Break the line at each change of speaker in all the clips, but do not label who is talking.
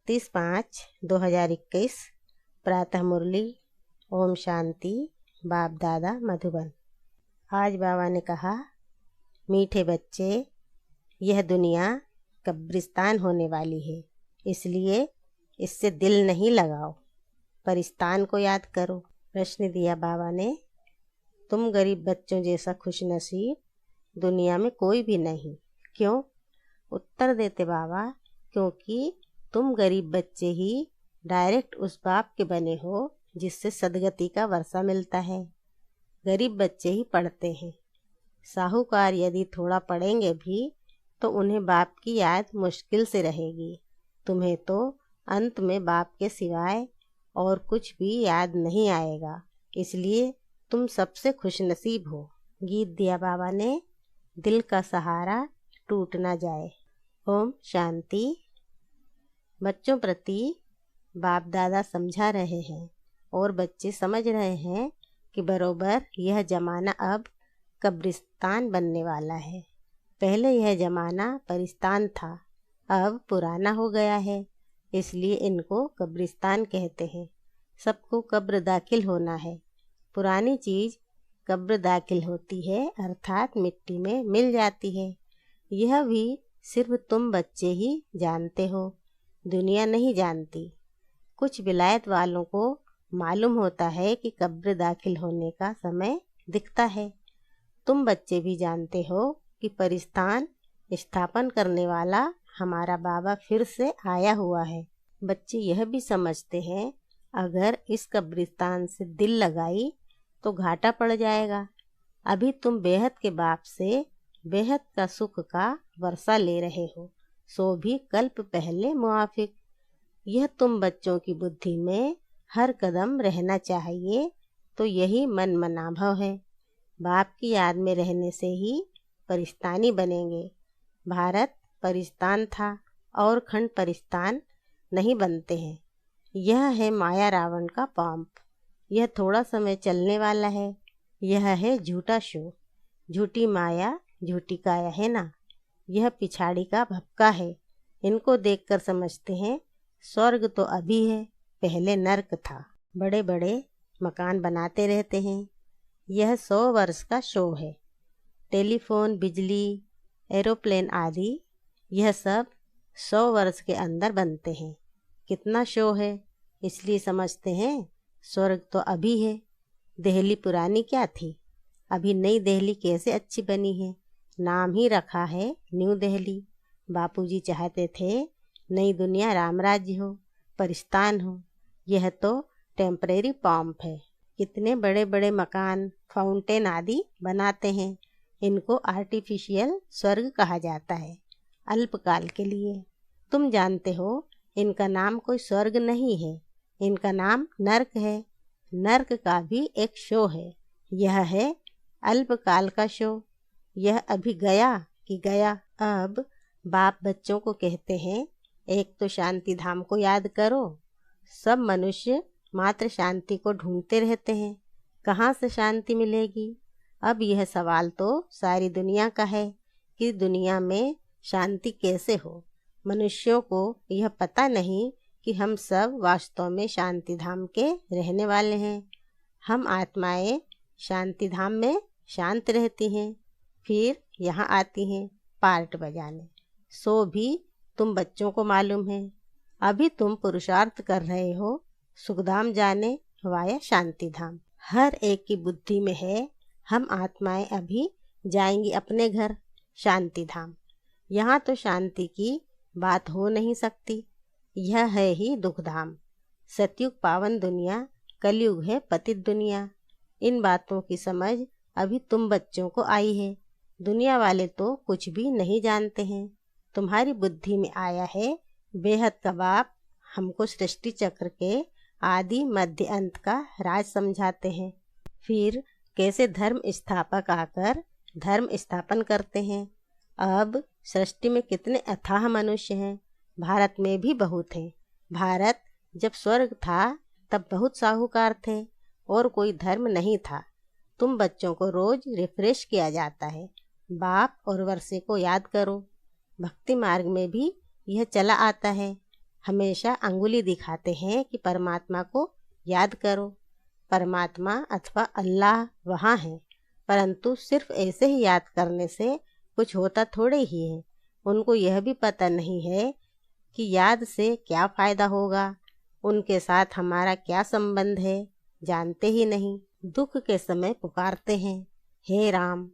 31/5/2021 प्रातः मुरली। ओम शांति। बाप दादा मधुबन। आज बाबा ने कहा, मीठे बच्चे, यह दुनिया कब्रिस्तान होने वाली है, इसलिए इससे दिल नहीं लगाओ, परिस्तान को याद करो। प्रश्न दिया बाबा ने, तुम गरीब बच्चों जैसा खुशनसीब दुनिया में कोई भी नहीं। क्यों? उत्तर देते बाबा, क्योंकि तुम गरीब बच्चे ही डायरेक्ट उस बाप के बने हो जिससे सदगति का वर्षा मिलता है। गरीब बच्चे ही पढ़ते हैं। साहूकार यदि थोड़ा पढ़ेंगे भी तो उन्हें बाप की याद मुश्किल से रहेगी। तुम्हें तो अंत में बाप के सिवाय और कुछ भी याद नहीं आएगा, इसलिए तुम सबसे खुशनसीब हो। गीत दिया बाबा ने, दिल का सहारा टूट ना जाए। ओम शांति। बच्चों प्रति बाप दादा समझा रहे हैं और बच्चे समझ रहे हैं कि बरोबर यह ज़माना अब कब्रिस्तान बनने वाला है। पहले यह ज़माना परिस्तान था, अब पुराना हो गया है, इसलिए इनको कब्रिस्तान कहते हैं। सबको कब्र दाखिल होना है। पुरानी चीज़ कब्र दाखिल होती है, अर्थात मिट्टी में मिल जाती है। यह भी सिर्फ तुम बच्चे ही जानते हो, दुनिया नहीं जानती। कुछ विलायत वालों को मालूम होता है कि कब्र दाखिल होने का समय दिखता है। तुम बच्चे भी जानते हो कि परिस्तान स्थापन करने वाला हमारा बाबा फिर से आया हुआ है। बच्चे यह भी समझते हैं, अगर इस कब्रिस्तान से दिल लगाई तो घाटा पड़ जाएगा। अभी तुम बेहद के बाप से बेहद का सुख का वर्षा ले रहे हो, सो भी कल्प पहले मुआफिक। यह तुम बच्चों की बुद्धि में हर कदम रहना चाहिए, तो यही मन मनाभव है। बाप की याद में रहने से ही परिस्तानी बनेंगे। भारत परिस्तान था और खंड परिस्तान नहीं बनते हैं। यह है माया रावण का पंप। यह थोड़ा समय चलने वाला है। यह है झूठा शो, झूठी माया, झूठी काया है ना। यह पिछाड़ी का भपका है। इनको देखकर समझते हैं स्वर्ग तो अभी है, पहले नर्क था। बड़े बड़े मकान बनाते रहते हैं। यह 100 वर्ष का शो है। टेलीफोन, बिजली, एरोप्लेन आदि यह सब 100 वर्ष के अंदर बनते हैं। कितना शो है, इसलिए समझते हैं स्वर्ग तो अभी है। दिल्ली पुरानी क्या थी, अभी नई दिल्ली कैसे अच्छी बनी है। नाम ही रखा है न्यू दिल्ली। बापूजी चाहते थे नई दुनिया रामराज्य हो, परिस्तान हो। यह तो टेम्परेरी पंप है। कितने बड़े बड़े मकान, फाउंटेन आदि बनाते हैं। इनको आर्टिफिशियल स्वर्ग कहा जाता है, अल्पकाल के लिए। तुम जानते हो इनका नाम कोई स्वर्ग नहीं है, इनका नाम नर्क है। नर्क का भी एक शो है। यह है अल्पकाल का शो। यह अभी गया कि गया। अब बाप बच्चों को कहते हैं, एक तो शांति धाम को याद करो। सब मनुष्य मात्र शांति को ढूंढते रहते हैं, कहाँ से शांति मिलेगी। अब यह सवाल तो सारी दुनिया का है कि दुनिया में शांति कैसे हो। मनुष्यों को यह पता नहीं कि हम सब वास्तव में शांति धाम के रहने वाले हैं। हम आत्माएं शांति धाम में शांत रहती हैं, फिर यहाँ आती हैं पार्ट बजाने। सो भी तुम बच्चों को मालूम है। अभी तुम पुरुषार्थ कर रहे हो सुखधाम जाने वाया शांति धाम। हर एक की बुद्धि में है, हम आत्माएं अभी जाएंगी अपने घर शांति धाम। यहाँ तो शांति की बात हो नहीं सकती। यह है ही दुख धाम। सतयुग पावन दुनिया, कलयुग है पतित दुनिया। इन बातों की समझ अभी तुम बच्चों को आई है। दुनिया वाले तो कुछ भी नहीं जानते हैं। तुम्हारी बुद्धि में आया है बेहद का बाप हमको सृष्टि चक्र के आदि मध्य अंत का राज समझाते हैं। फिर कैसे धर्म स्थापक आकर धर्म स्थापन करते हैं। अब सृष्टि में कितने अथाह मनुष्य हैं। भारत में भी बहुत हैं। भारत जब स्वर्ग था तब बहुत साहूकार थे और कोई धर्म नहीं था। तुम बच्चों को रोज रिफ्रेश किया जाता है। बाप और वर्षे को याद करो। भक्ति मार्ग में भी यह चला आता है। हमेशा अंगुली दिखाते हैं कि परमात्मा को याद करो। परमात्मा अथवा अल्लाह वहाँ है, परंतु सिर्फ ऐसे ही याद करने से कुछ होता थोड़े ही है। उनको यह भी पता नहीं है कि याद से क्या फ़ायदा होगा, उनके साथ हमारा क्या संबंध है, जानते ही नहीं। दुख के समय पुकारते हैं, हे राम।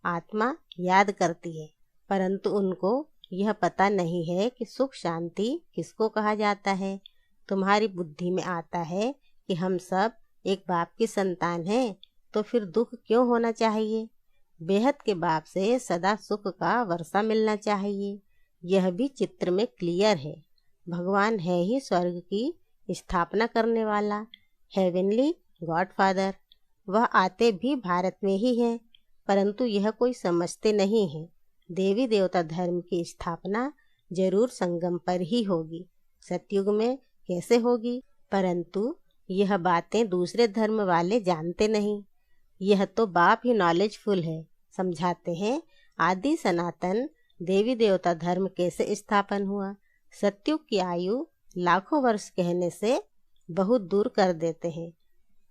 आत्मा याद करती है, परंतु उनको यह पता नहीं है कि सुख शांति किसको कहा जाता है। तुम्हारी बुद्धि में आता है कि हम सब एक बाप की संतान हैं, तो फिर दुख क्यों होना चाहिए। बेहद के बाप से सदा सुख का वर्षा मिलना चाहिए। यह भी चित्र में क्लियर है। भगवान है ही स्वर्ग की स्थापना करने वाला, हेवनली गॉडफादर। वह आते भी भारत में ही हैं, परंतु यह कोई समझते नहीं है। देवी देवता धर्म की स्थापना जरूर संगम पर ही होगी। सतयुग में कैसे होगी, परंतु यह बातें दूसरे धर्म वाले जानते नहीं। यह तो बाप ही नॉलेजफुल है, समझाते हैं। आदि सनातन देवी देवता धर्म कैसे स्थापन हुआ। सतयुग की आयु लाखों वर्ष कहने से बहुत दूर कर देते हैं।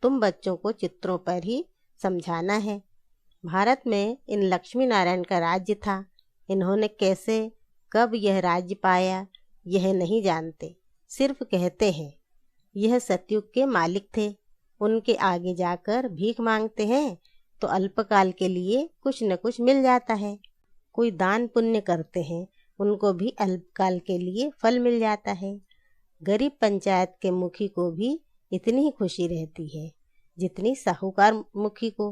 तुम बच्चों को चित्रों पर ही समझाना है। भारत में इन लक्ष्मी नारायण का राज्य था। इन्होंने कैसे कब यह राज्य पाया यह नहीं जानते, सिर्फ कहते हैं यह सतयुग के मालिक थे। उनके आगे जाकर भीख मांगते हैं तो अल्पकाल के लिए कुछ न कुछ मिल जाता है। कोई दान पुण्य करते हैं, उनको भी अल्पकाल के लिए फल मिल जाता है। गरीब पंचायत के मुखी को भी इतनी ही खुशी रहती है जितनी साहूकार मुखी को।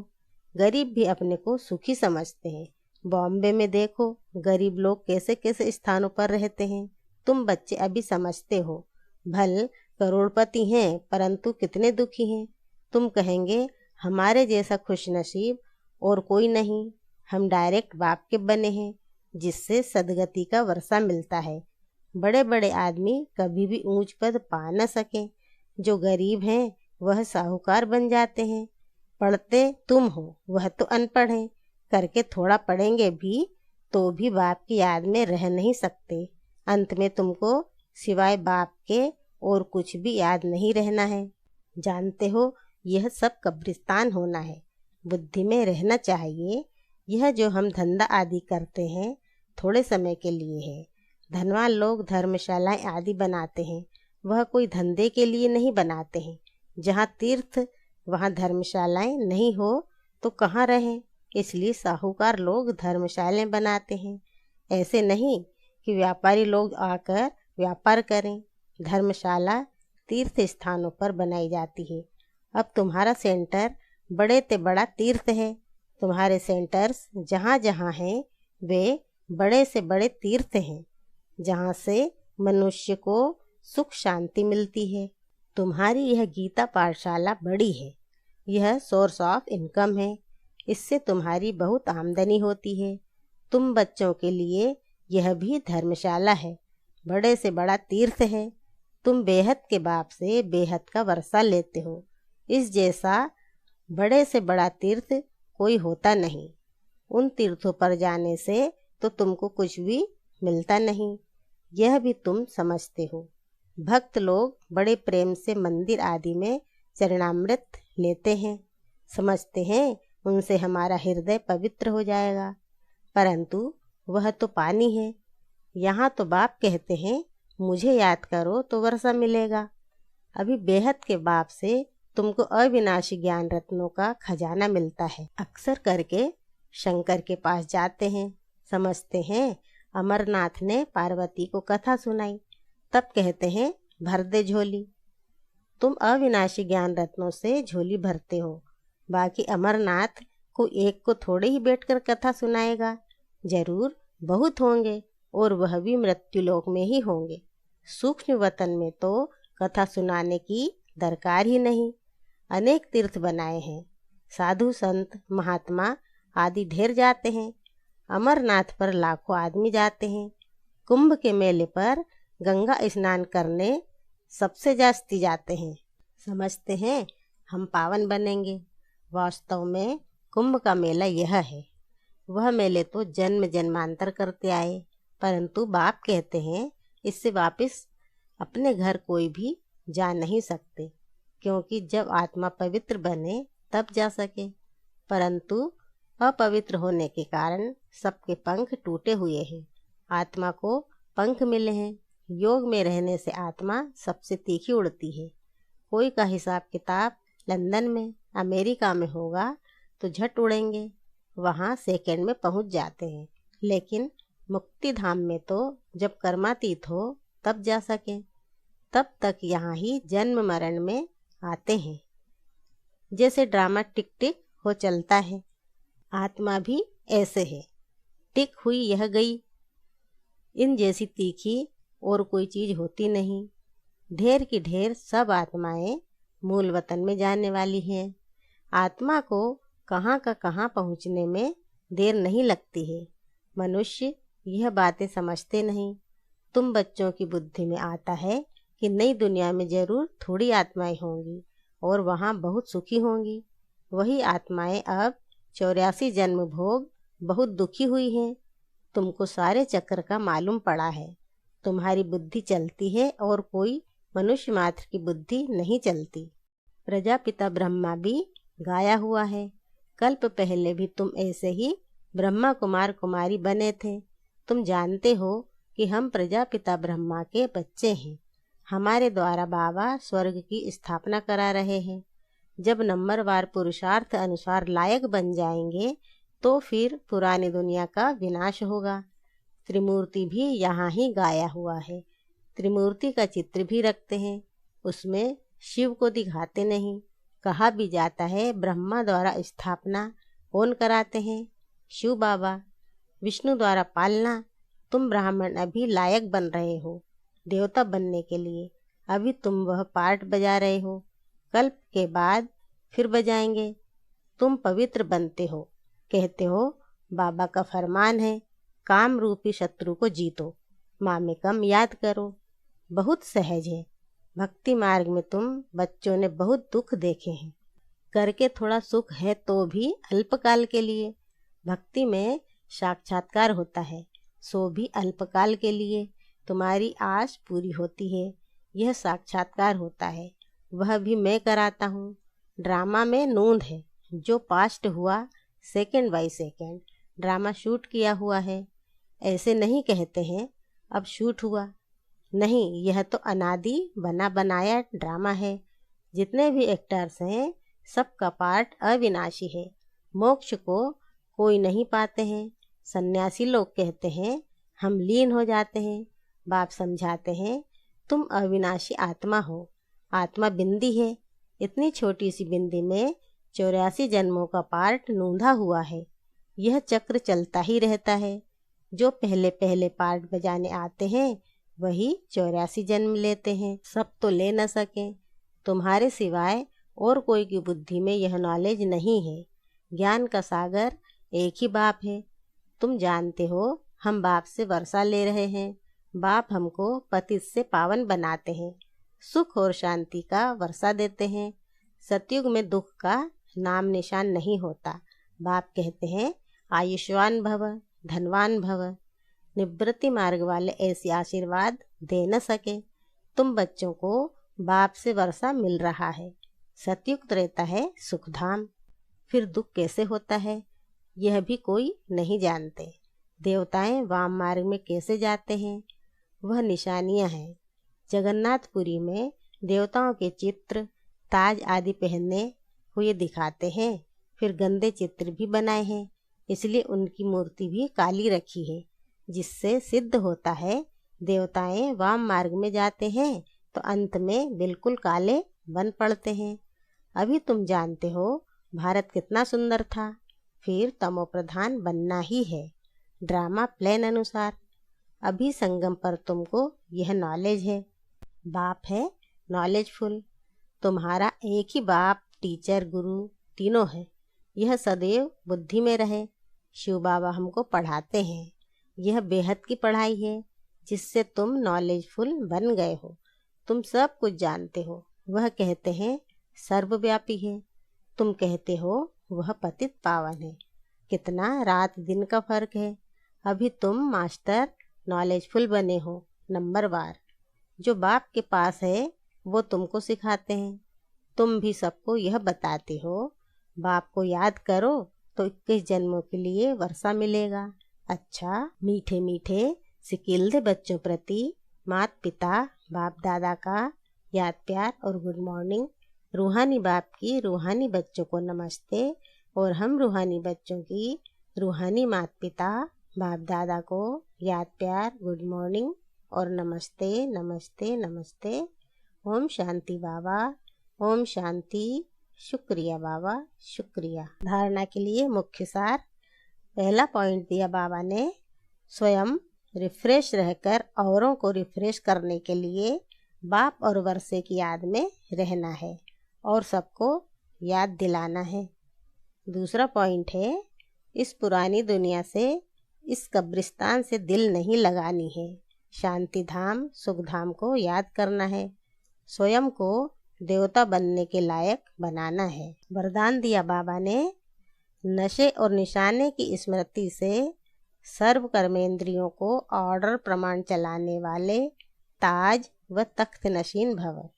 गरीब भी अपने को सुखी समझते हैं। बॉम्बे में देखो गरीब लोग कैसे कैसे स्थानों पर रहते हैं। तुम बच्चे अभी समझते हो, भल करोड़पति हैं परंतु कितने दुखी हैं। तुम कहेंगे हमारे जैसा खुशनसीब और कोई नहीं, हम डायरेक्ट बाप के बने हैं जिससे सदगति का वर्षा मिलता है। बड़े बड़े आदमी कभी भी ऊंच पद पा न सके, जो गरीब हैं वह साहूकार बन जाते हैं। पढ़ते तुम हो, वह तो अनपढ़ हैं, करके थोड़ा पढ़ेंगे भी तो भी बाप की याद में रह नहीं सकते। अंत में तुमको सिवाय बाप के और कुछ भी याद नहीं रहना है। जानते हो यह सब कब्रिस्तान होना है, बुद्धि में रहना चाहिए। यह जो हम धंधा आदि करते हैं थोड़े समय के लिए है। धनवान लोग धर्मशालाएं आदि बनाते हैं, वह कोई धंधे के लिए नहीं बनाते हैं। जहाँ तीर्थ वहाँ धर्मशालाएं नहीं हो तो कहाँ रहें, इसलिए साहूकार लोग धर्मशालाएं बनाते हैं। ऐसे नहीं कि व्यापारी लोग आकर व्यापार करें। धर्मशाला तीर्थ स्थानों पर बनाई जाती है। अब तुम्हारा सेंटर बड़े ते बड़ा तीर्थ है। तुम्हारे सेंटर्स जहाँ जहाँ हैं वे बड़े से बड़े तीर्थ हैं, जहाँ से मनुष्य को सुख शांति मिलती है। तुम्हारी यह गीता पाठशाला बड़ी है, यह सोर्स ऑफ इनकम है। इससे तुम्हारी बहुत आमदनी होती है। तुम बच्चों के लिए यह भी धर्मशाला है, बड़े से बड़ा तीर्थ है। तुम बेहद के बाप से बेहद का वर्षा लेते हो। इस जैसा बड़े से बड़ा तीर्थ कोई होता नहीं। उन तीर्थों पर जाने से तो तुमको कुछ भी मिलता नहीं, यह भी तुम समझते हो। भक्त लोग बड़े प्रेम से मंदिर आदि में चरणामृत लेते हैं, समझते हैं उनसे हमारा हृदय पवित्र हो जाएगा, परंतु वह तो पानी है। यहाँ तो बाप कहते हैं मुझे याद करो तो वर्षा मिलेगा। अभी बेहद के बाप से तुमको अविनाशी ज्ञान रत्नों का खजाना मिलता है। अक्सर करके शंकर के पास जाते हैं, समझते हैं अमरनाथ ने पार्वती को कथा सुनाई, तब कहते हैं भर दे झोली। तुम अविनाशी ज्ञान रत्नों से झोली भरते हो, बाकी अमरनाथ को एक को थोड़े ही बैठकर कथा सुनाएगा, जरूर बहुत होंगे और वह भी मृत्युलोक में ही होंगे। सूक्ष्म वतन में तो कथा सुनाने की दरकार ही नहीं। अनेक तीर्थ बनाए हैं, साधु संत महात्मा आदि ढेर जाते हैं। अमरनाथ पर लाखों आदमी जाते हैं। कुंभ के मेले पर गंगा स्नान करने सबसे जास्ती जाते हैं। समझते हैं हम पावन बनेंगे। वास्तव में कुंभ का मेला यह है। वह मेले तो जन्म जन्मांतर करते आए, परंतु बाप कहते हैं इससे वापस अपने घर कोई भी जा नहीं सकते, क्योंकि जब आत्मा पवित्र बने तब जा सके, परंतु अपवित्र होने के कारण सबके पंख टूटे हुए हैं। आत्मा को पंख मिले हैं। योग में रहने से आत्मा सबसे तीखी उड़ती है। कोई का हिसाब किताब लंदन में, अमेरिका में होगा तो झट उड़ेंगे, वहाँ सेकंड में पहुँच जाते हैं। लेकिन मुक्ति धाम में तो जब कर्मातीत हो तब जा सके, तब तक यहाँ ही जन्म मरण में आते हैं। जैसे ड्रामा टिक टिक हो चलता है, आत्मा भी ऐसे है। टिक हुई यह गई। इन जैसी तीखी और कोई चीज़ होती नहीं। ढेर की ढेर सब आत्माएं मूल वतन में जाने वाली हैं। आत्मा को कहाँ का कहाँ पहुँचने में देर नहीं लगती है। मनुष्य यह बातें समझते नहीं। तुम बच्चों की बुद्धि में आता है कि नई दुनिया में जरूर थोड़ी आत्माएं होंगी और वहाँ बहुत सुखी होंगी। वही आत्माएं अब 84 जन्म भोग बहुत दुखी हुई हैं। तुमको सारे चक्र का मालूम पड़ा है। तुम्हारी बुद्धि चलती है और कोई मनुष्य मात्र की बुद्धि नहीं चलती। प्रजापिता ब्रह्मा भी गाया हुआ है। कल्प पहले भी तुम ऐसे ही ब्रह्मा कुमार कुमारी बने थे। तुम जानते हो कि हम प्रजापिता ब्रह्मा के बच्चे हैं। हमारे द्वारा बाबा स्वर्ग की स्थापना करा रहे हैं। जब नंबरवार पुरुषार्थ अनुसार लायक बन जाएंगे तो फिर पुरानी दुनिया का विनाश होगा। त्रिमूर्ति भी यहाँ ही गाया हुआ है। त्रिमूर्ति का चित्र भी रखते हैं, उसमें शिव को दिखाते नहीं। कहा भी जाता है ब्रह्मा द्वारा स्थापना कौन कराते हैं? शिव बाबा। विष्णु द्वारा पालना। तुम ब्राह्मण अभी लायक बन रहे हो देवता बनने के लिए। अभी तुम वह पार्ट बजा रहे हो, कल्प के बाद फिर बजाएंगे। तुम पवित्र बनते हो। कहते हो बाबा का फरमान है, काम रूपी शत्रु को जीतो, माँ कम याद करो। बहुत सहज है। भक्ति मार्ग में तुम बच्चों ने बहुत दुख देखे हैं। करके थोड़ा सुख है तो भी अल्पकाल के लिए। भक्ति में साक्षात्कार होता है, सो भी अल्पकाल के लिए। तुम्हारी आस पूरी होती है, यह साक्षात्कार होता है, वह भी मैं कराता हूँ। ड्रामा में नूंद है, जो पास्ट हुआ second by second drama shoot किया हुआ है। ऐसे नहीं कहते हैं अब शूट हुआ, नहीं, यह तो अनादि बना बनाया ड्रामा है। जितने भी एक्टर्स हैं सबका पार्ट अविनाशी है। मोक्ष को कोई नहीं पाते हैं। सन्यासी लोग कहते हैं हम लीन हो जाते हैं। बाप समझाते हैं तुम अविनाशी आत्मा हो। आत्मा बिंदी है। इतनी छोटी सी बिंदी में 84 जन्मों का पार्ट नूंधा हुआ है। यह चक्र चलता ही रहता है। जो पहले पहले पार्ट बजाने आते हैं वही 84 जन्म लेते हैं। सब तो ले न सके। तुम्हारे सिवाय और कोई की बुद्धि में यह नॉलेज नहीं है। ज्ञान का सागर एक ही बाप है। तुम जानते हो हम बाप से वर्षा ले रहे हैं। बाप हमको पतित से पावन बनाते हैं, सुख और शांति का वर्षा देते हैं। सतयुग में दुख का नाम निशान नहीं होता। बाप कहते हैं आयुष्मान भव, धनवान भव। निवृत्ति मार्ग वाले ऐसे आशीर्वाद दे न सके। तुम बच्चों को बाप से वर्षा मिल रहा है। सतयुग रहता है सुखधाम। फिर दुख कैसे होता है यह भी कोई नहीं जानते। देवताएं वाम मार्ग में कैसे जाते हैं वह निशानियां हैं। जगन्नाथपुरी में देवताओं के चित्र ताज आदि पहने हुए दिखाते हैं। फिर गंदे चित्र भी बनाए हैं, इसलिए उनकी मूर्ति भी काली रखी है, जिससे सिद्ध होता है देवताएं वाम मार्ग में जाते हैं तो अंत में बिल्कुल काले बन पड़ते हैं। अभी तुम जानते हो भारत कितना सुंदर था, फिर तमो प्रधान बनना ही है। ड्रामा प्लान अनुसार। अभी संगम पर तुमको यह नॉलेज है। बाप है नॉलेजफुल। तुम्हारा एक ही बाप टीचर गुरु तीनों है। यह सदैव बुद्धि में रहे। शिव बाबा हमको पढ़ाते हैं। यह बेहद की पढ़ाई है जिससे तुम नॉलेजफुल बन गए हो। तुम सब कुछ जानते हो। वह कहते हैं सर्वव्यापी है। तुम कहते हो वह पतित पावन है। कितना रात दिन का फर्क है। अभी तुम मास्टर नॉलेजफुल बने हो, नंबरवार। जो बाप के पास है वो तुमको सिखाते हैं। तुम भी सबको यह बताते हो, बाप को याद करो तो 21 जन्मों के लिए वर्षा मिलेगा। अच्छा, मीठे मीठे सिकिल्द बच्चों प्रति माता पिता बाप दादा का याद प्यार और गुड मॉर्निंग। रूहानी बाप की रूहानी बच्चों को नमस्ते और हम रूहानी बच्चों की रूहानी माता पिता बाप दादा को याद प्यार गुड मॉर्निंग और नमस्ते नमस्ते नमस्ते। ओम शांति बाबा, ओम शांति। शुक्रिया बाबा, शुक्रिया। धारणा के लिए मुख्य सार। पहला पॉइंट दिया बाबा ने, स्वयं रिफ्रेश रहकर औरों को रिफ्रेश करने के लिए बाप और वर्षे की याद में रहना है और सबको याद दिलाना है। दूसरा पॉइंट है, इस पुरानी दुनिया से, इस कब्रिस्तान से दिल नहीं लगानी है। शांति धाम सुख धाम को याद करना है। स्वयं को देवता बनने के लायक बनाना है। वरदान दिया बाबा ने, नशे और निशाने की स्मृति से सर्व कर्मेंद्रियों को ऑर्डर प्रमाण चलाने वाले ताज व तख्त नशीन भव।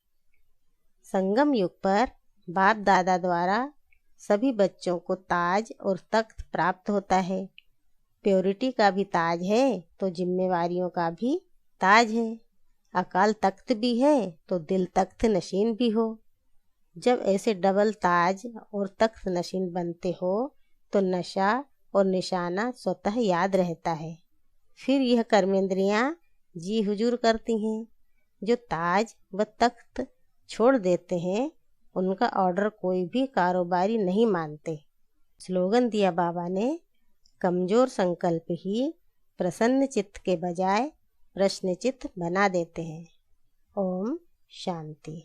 संगम युग पर बाप दादा द्वारा सभी बच्चों को ताज और तख्त प्राप्त होता है। प्योरिटी का भी ताज है तो जिम्मेवारियों का भी ताज है। अकाल तख्त भी है तो दिल तख्त नशीन भी हो। जब ऐसे डबल ताज और तख्त नशीन बनते हो तो नशा और निशाना स्वतः याद रहता है। फिर यह कर्मेंद्रियां जी हुजूर करती हैं। जो ताज व तख्त छोड़ देते हैं उनका ऑर्डर कोई भी कारोबारी नहीं मानते। स्लोगन दिया बाबा ने, कमजोर संकल्प ही प्रसन्न चित्त के बजाय प्रश्न चित्त बना देते हैं। ओम शांति।